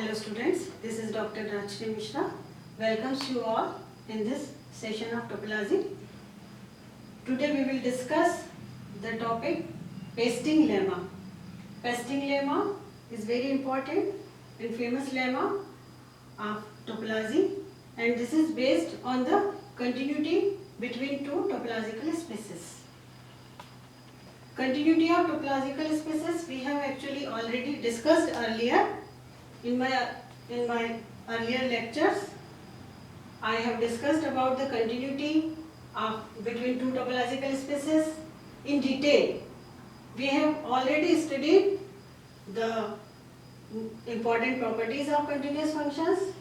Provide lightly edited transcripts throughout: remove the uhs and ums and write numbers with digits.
Hello students, this is Dr. Rajni Mishra. Welcomes you all in this session of topology. Today we will discuss the topic pasting lemma. Pasting lemma is very important and famous lemma of topology, and this is based on the continuity between two topological spaces. Continuity of topological spaces we have actually already discussed earlier in my earlier lectures. I have discussed about the continuity between two topological spaces in detail. We have already studied the important properties of continuous functions.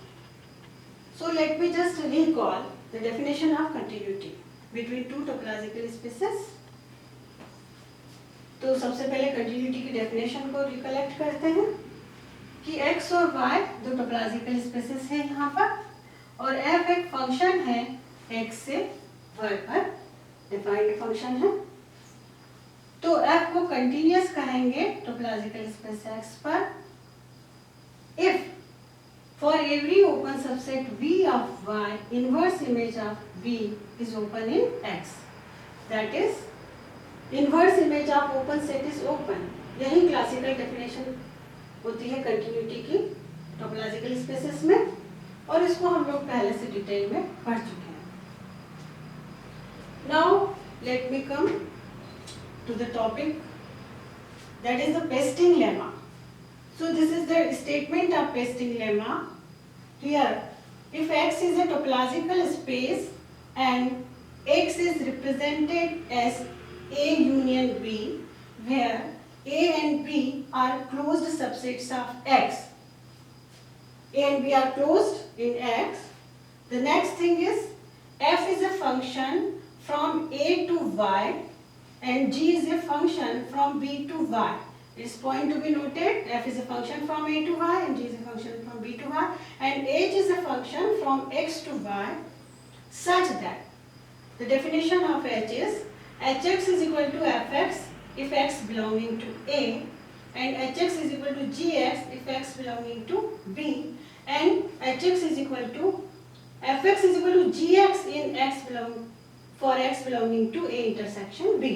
So let me just recall the definition of continuity between two topological spaces. तो सबसे पहले continuity की definition को recollect करते हैं कि x और y दो टोपोलॉजिकल स्पेसेस हैं यहाँ पर, और f एक फंक्शन है x से y पर डिफाइंड फंक्शन है। तो f को कंटिन्यूअस कहेंगे टोपोलॉजिकल स्पेस x पर if for every open subset V of y inverse image of V is open in x, that is inverse image of open set is open. यही classical definition होती है continuity की topological spaces में, और इसको हम लोग पहले से डिटेल में पढ़ चुके हैं। Now let me come to the topic that is the pasting lemma. So this is the statement of pasting lemma. Here if x is a topological space and x is represented as A union B, where A and B are closed subsets of X. A and B are closed in X. The next thing is F is a function from A to Y and G is a function from B to Y. This point to be noted. F is a function from A to Y and G is a function from B to Y, and H is a function from X to Y, such that the definition of H is Hx is equal to fx if x belonging to A, and hx is equal to gx if x belonging to B, and hx is equal to fx is equal to gx in for x belonging to A intersection B.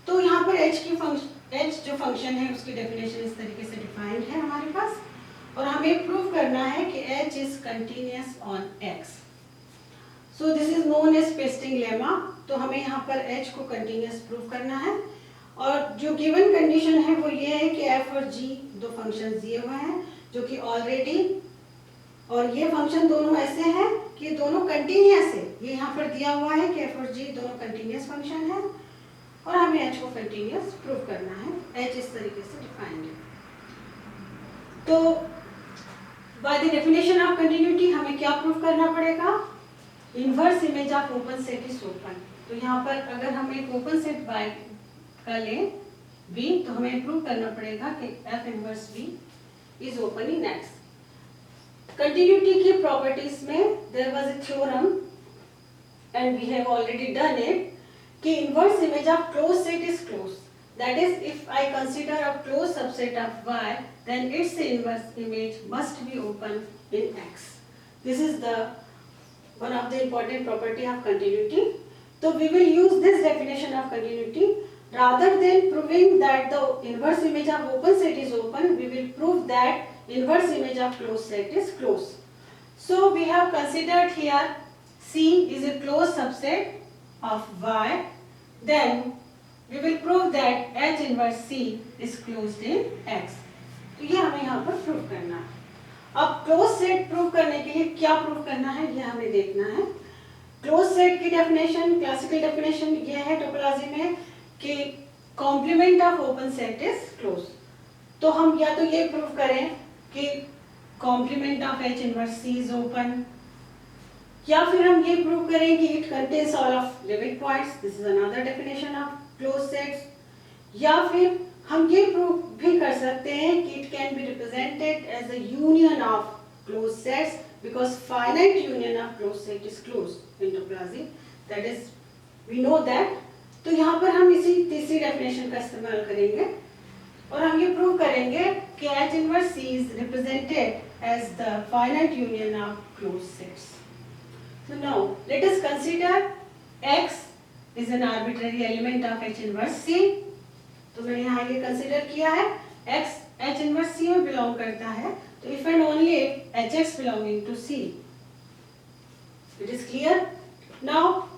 तो यहाँ पर h जो function है उसकी definition इस तरीके से defined है हमारे पास, और हमें प्रूव करना है कि h is continuous on x. So this is known as pasting lemma. तो हमें यहाँ पर h को कंटिन्यूअस प्रूव करना है, और जो गिवन कंडीशन है वो ये है कि f और g दो फंक्शंस दिए हुए हैं जो कि ऑलरेडी, और ये फंक्शन दोनों ऐसे हैं कि दोनों कंटिन्यूअस है। ये यहाँ पर दिया हुआ है कि f और g दोनों कंटिन्यूअस फंक्शन है, और हमें h को कंटिन्यूअस प्रूव करना है। h इस तरीके से डिफाइंड है। तो by the definition of continuity हमें क्या प्रूव करना पड़ेगा? Inverse image of open set is open. तो यहाँ पर अगर हम एक ओपन सेट बाय का लें V, तो हमें प्रूव करना पड़ेगा कि F inverse V is open in X। Continuity की प्रॉपर्टीज में there was a theorem and we have already done it कि inverse image of close set is closed, that is if I consider a closed subset of Y then its inverse image must be open in X. This is the one of the important property of continuity. So we will use this definition of continuity rather than proving that the inverse image of open set is open. We will prove that inverse image of closed set is closed. So we have considered here C is a closed subset of Y. Then we will prove that H inverse C is closed in X. तो ये हमें यहाँ पर prove करना है। अब close set prove करने के लिए क्या प्रूव करना है ये हमें देखना है। क्लोज सेट की डेफिनेशन, क्लासिकल डेफिनेशन ये है टोपोलॉजी में कि complement of open set is close. तो हम या तो ये प्रूव करें कि complement of H inverse C is open, या फिर हम ये प्रूव करें कि it contains all of limit points, this is another definition of close sets, या फिर हम ये प्रूव भी कर सकते हैं कि it can be represented as the union of close sets because finite union of close set is close in topology, that is we know that. तो यहाँ पर हम इसी तीसरी डेफिनेशन का इस्तेमाल करेंगे और हम ये प्रूव करेंगे कि H inverse C is represented as the finite union of closed sets. So now let us consider X is an arbitrary element of H inverse C. तो मैंने यहाँ ये कंसिडर किया है X H inverse C में belong करता है, तो if and only if Hx belonging to C. It is clear? Now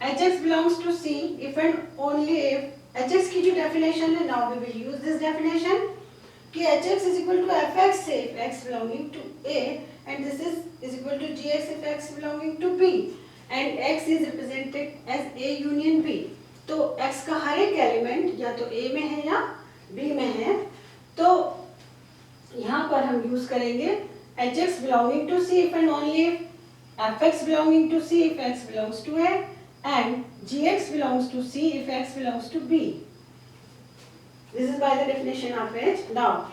Hx belongs to C if and only if Hx की जो definition है, now we will use this definition कि Hx is equal to Fx if x belonging to A and this is equal to Gx if x belonging to B and x is represented as A union B. तो x का हर एक element या तो A में है या B में है, तो यहाँ पर हम यूज करेंगे Hx belonging to C if and only if Fx belonging to C if x belongs to A and Gx belongs to C if x belongs to B. This is by the definition of H. Now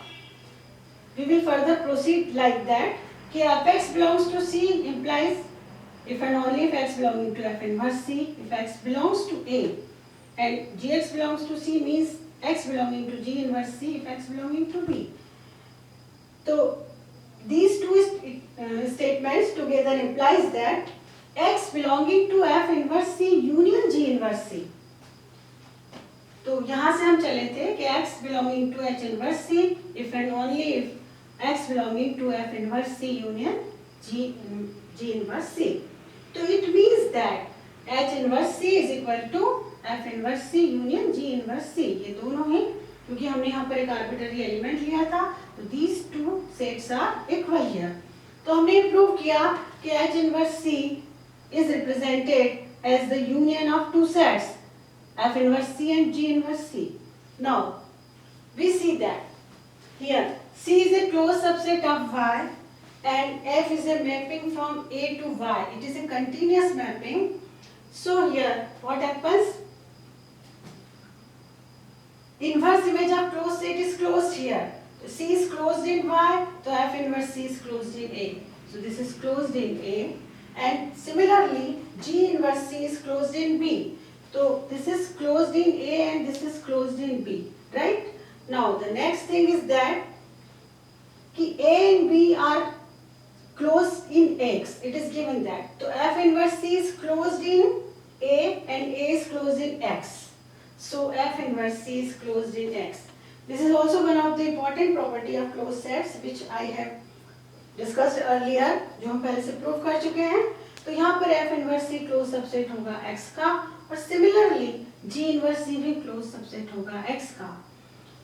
we will further proceed like that कि Fx belongs to C implies if and only if x belonging to F inverse C if x belongs to A and Gx belongs to C means x belonging to G inverse C if x belonging to B. So these two statements together implies that x belonging to F inverse C union G inverse C. तो यहाँ से हम चले थे कि x belonging to H inverse C if and only if x belonging to F inverse C union G inverse C. तो it means that H inverse C is equal to F inverse C union G inverse C. ये दोनों ही, क्योंकि हमने यहाँ पर एक arbitrary element लिया था, तो these two sets are equal here. तो हमने प्रूव किया कि H inverse C is represented as the union of two sets F inverse C and G inverse C. Now we see that here C is a closed subset of Y and F is a mapping from A to Y. It is a continuous mapping. So here what happens? Inverse image of closed set is closed here. So C is closed in Y, so F inverse C is closed in A. So this is closed in A and similarly G inverse C is closed in B. So this is closed in A and this is closed in B, right? Now the next thing is that कि A and B are closed in X. It is given that. So F inverse C is closed in A and A is closed in X. So F inverse C is closed in X. This is also one of the important property of closed sets which I have discussed earlier, जो हम पहले से prove कर चुके हैं. तो यहाँ पर F inverse C closed subset होगा X का और similarly G inverse C भी closed subset होगा X का.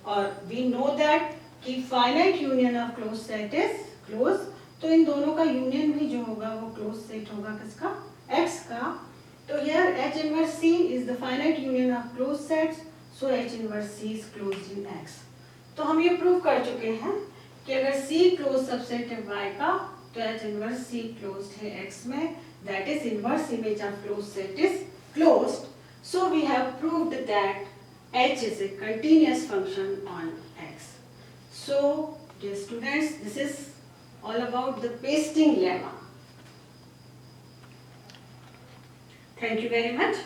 और we know that कि finite union of closed set is closed, तो इन दोनों का union भी जो होगा वो closed set होगा किसका? X का. तो here H inverse C is the finite union of closed sets, so H inverse C is closed in X. तो हम ये प्रूव कर चुके हैं कि अगर C closed subset है Y का, तो H inverse C closed है X में, that is inverse image of closed set is closed. So we have proved that H is a continuous function on X. So dear students, this is all about the pasting lemma. Thank you very much.